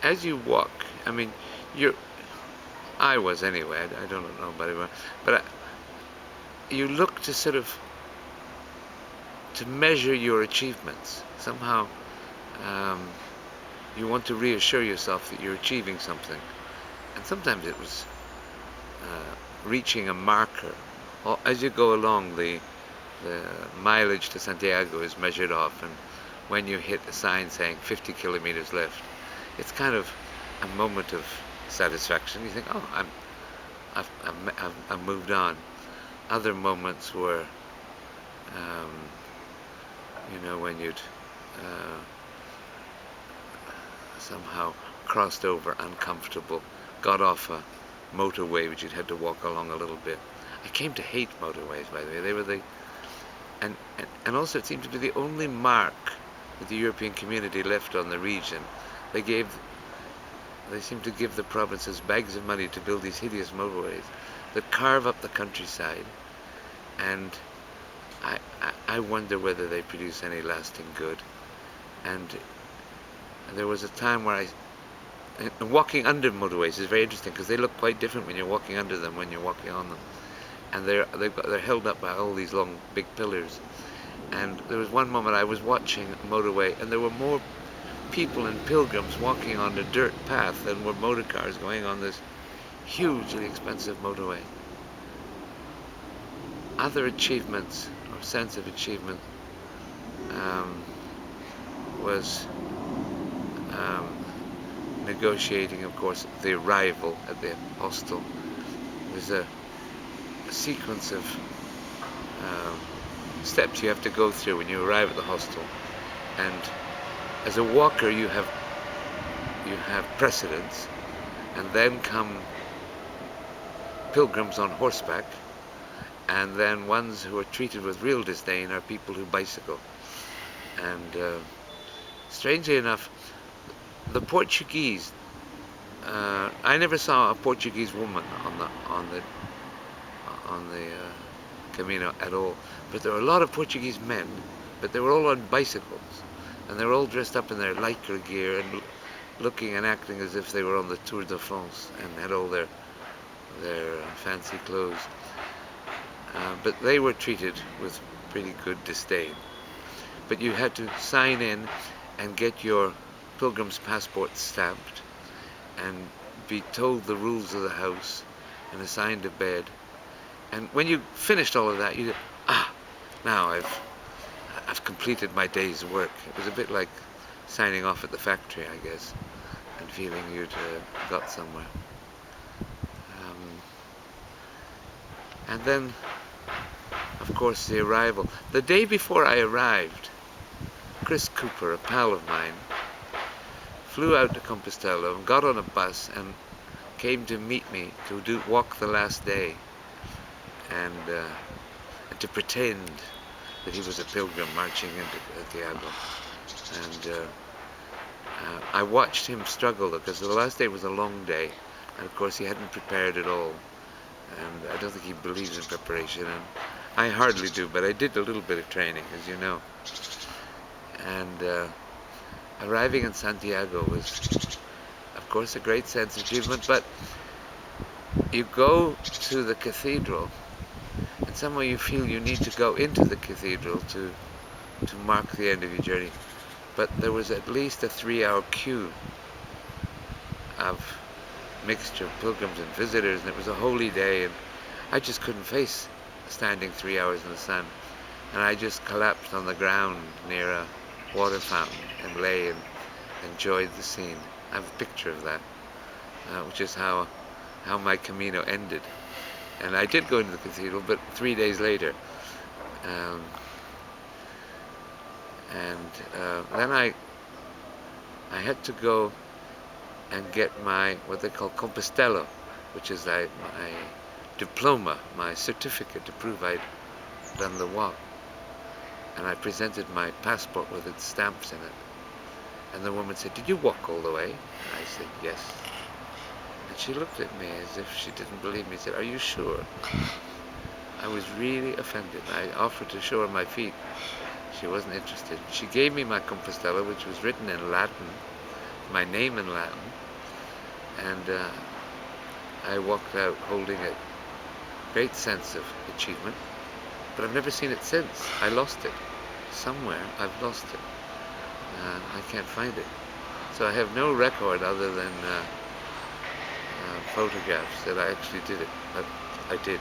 as you walk, I mean, you're, I was anyway, I don't know about everyone, but you look to sort of, to measure your achievements. Somehow, um, you want to reassure yourself that you're achieving something. And sometimes it was reaching a marker. As you go along, the mileage to Santiago is measured off, and when you hit a sign saying 50 kilometers left, it's kind of a moment of satisfaction. You think, oh, I've moved on. Other moments were, um, when you'd uh, somehow crossed over uncomfortable, got off a motorway which you'd had to walk along a little bit. I came to hate motorways, by the way. They were and also it seemed to be the only mark that the European community left on the region. They seemed to give the provinces bags of money to build these hideous motorways that carve up the countryside, and I wonder whether they produce any lasting good. And there was a time where walking under motorways is very interesting because they look quite different when you're walking under them when you're walking on them, and they're held up by all these long big pillars. And there was one moment I was watching a motorway, and there were more people and pilgrims walking on a dirt path than were motor cars going on this hugely expensive motorway. Other achievements, or sense of achievement, was negotiating, of course, the arrival at the hostel. There's a sequence of steps you have to go through when you arrive at the hostel, and as a walker you have precedence, and then come pilgrims on horseback, and then ones who are treated with real disdain are people who bicycle. And strangely enough, the Portuguese, I never saw a Portuguese woman on the Camino at all, but there were a lot of Portuguese men, but they were all on bicycles, and they were all dressed up in their lycra gear and looking and acting as if they were on the Tour de France and had all their fancy clothes. But they were treated with pretty good disdain. But you had to sign in and get your pilgrim's passport stamped and be told the rules of the house and assigned a bed. And when you finished all of that, you said, now I've completed my day's work. It was a bit like signing off at the factory, I guess, and feeling you'd got somewhere. And then, of course, the arrival. The day before I arrived, Chris Cooper, a pal of mine, flew out to Compostela and got on a bus and came to meet me to walk the last day, and to pretend that he was a pilgrim marching into Santiago. And I watched him struggle, because the last day was a long day, and of course he hadn't prepared at all, and I don't think he believes in preparation, and I hardly do, but I did a little bit of training, as you know. And arriving in Santiago was, of course, a great sense of achievement, but you go to the cathedral, and somehow you feel you need to go into the cathedral to mark the end of your journey. But there was at least a 3-hour queue of mixture of pilgrims and visitors, and it was a holy day, and I just couldn't face standing 3 hours in the sun, and I just collapsed on the ground near a water fountain and lay and enjoyed the scene. I have a picture of that, which is how my Camino ended. And I did go into the cathedral, but 3 days later. Then I had to go and get my, what they call Compostela, which is my diploma, my certificate to prove I'd done the walk. And I presented my passport with its stamps in it. And the woman said, "Did you walk all the way?" And I said, "Yes." And she looked at me as if she didn't believe me. She said, "Are you sure?" I was really offended. I offered to show her my feet. She wasn't interested. She gave me my Compostela, which was written in Latin, my name in Latin, and I walked out holding a great sense of achievement, but I've never seen it since. I lost it. Somewhere I've lost it. I can't find it. So I have no record other than photographs that I actually did it. But I did.